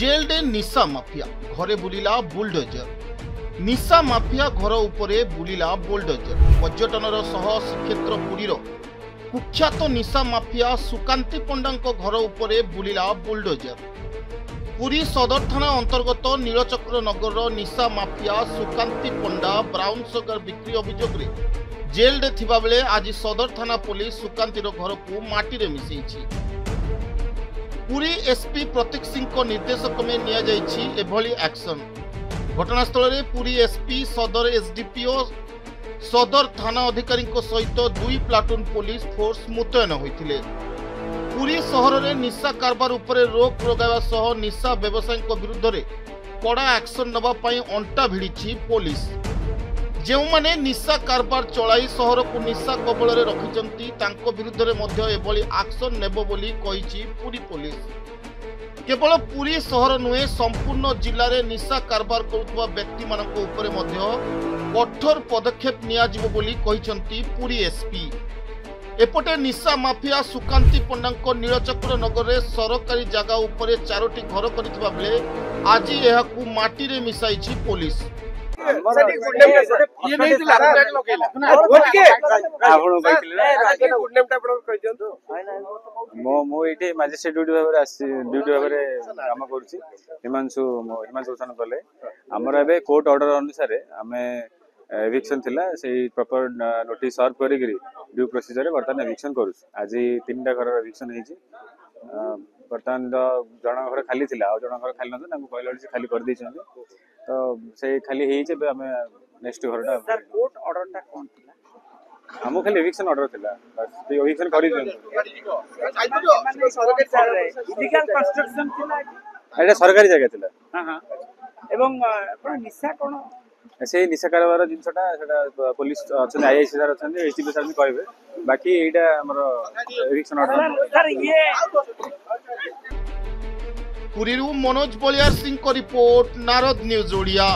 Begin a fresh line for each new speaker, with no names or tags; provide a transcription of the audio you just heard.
Jail day निशा mafia घरे बुलिला bulldozer. निशा mafia घर उपरे बुलिला बुलडोजर। पर्यटनर सह श्रीक्षेत्र पुरीर कुख्यात निशा माफिया सुकांती पंडा घर उपरे बुलिला बुलडोजर। पुरी सदर थाना अंतर्गत नीलचक्र नगर निशा माफिया सुकांती पंडा ब्राउन सुगर बिक्री अभियोग जेल डे थिबा बेले आज सदर थाना पुलिस सुकांतीर घर को माटी रे मिसेइछि। पुरी एसपी प्रतीक सिंह निर्देश क्रमे निया जाइछि एभली एक्शन। घटनास्थल रे पुरी एसपी सदर एसडीपीओ सदर थाना अधिकारी सहित 2 प्लाटून पुलिस फोर्स मुतयन होइथिले। पुरी सहर रे निशा कारबार उपरे रोक लगावा सह निशा व्यवसायी विरुद्ध रे कड़ा एक्शन नबा पई अंटा भिड़िछि पुलिस। जो माने निशा कारबार चलाई सहर को निशा कबल रे रखिचंती तांको विरुद्ध रे मध्य एभली एक्शन नेबो बोली कहिछि पुरी पुलिस। केवल पुरी सहर नुहे संपूर्ण जिल्ला रे निशा कारबार करुवा व्यक्ति मानक उपरे मध्य कठोर पदक्षेप निया जिवो बोली कहिचंती पुरी एसपी। एपटे निशा माफिया सुकांती पंडा नीलचक्र नगर रे सरकारी जगह उपरे 4टी घर करितबा बेले आज एहाकू माटी रे मिसाइछि पुलिस।
मजिस्ट्रेट ड्यूटी भाव कम करुँच हिमांशु भूषण कले आमर ए कोर्ट ऑर्डर अनुसार आम एविक्शन थिला से प्रॉपर नोटिस सर्व करी ड्यू प्रोसीजर बर्तमान एविक्शन करूँ। आज 3टा घर एविक्शन होती बर्तमान जन घर खाली थी जन घर खाली ना कहला से खाली कर दी तो से खाली आम नेक्स्ट घरटा
कोर्ट ऑर्डरटा कोन थिला
हमको खाली एविक्शन ऑर्डर थिला बस एविक्शन कर
इलीगल कंस्ट्रक्शन थिला
एटा सरकारी जगह थिला।
हां हां एवं आपण निशा कोन
से निशा कारबार जिनसटा सेटा पुलिस अछन आईआईसी सर अछन एसटीपी सर कहबे बाकी एटा हमर एविक्शन ऑर्डर
सर ये
पुरीरू मनोज बलियार सिंह को रिपोर्ट नारद न्यूज ओडिया।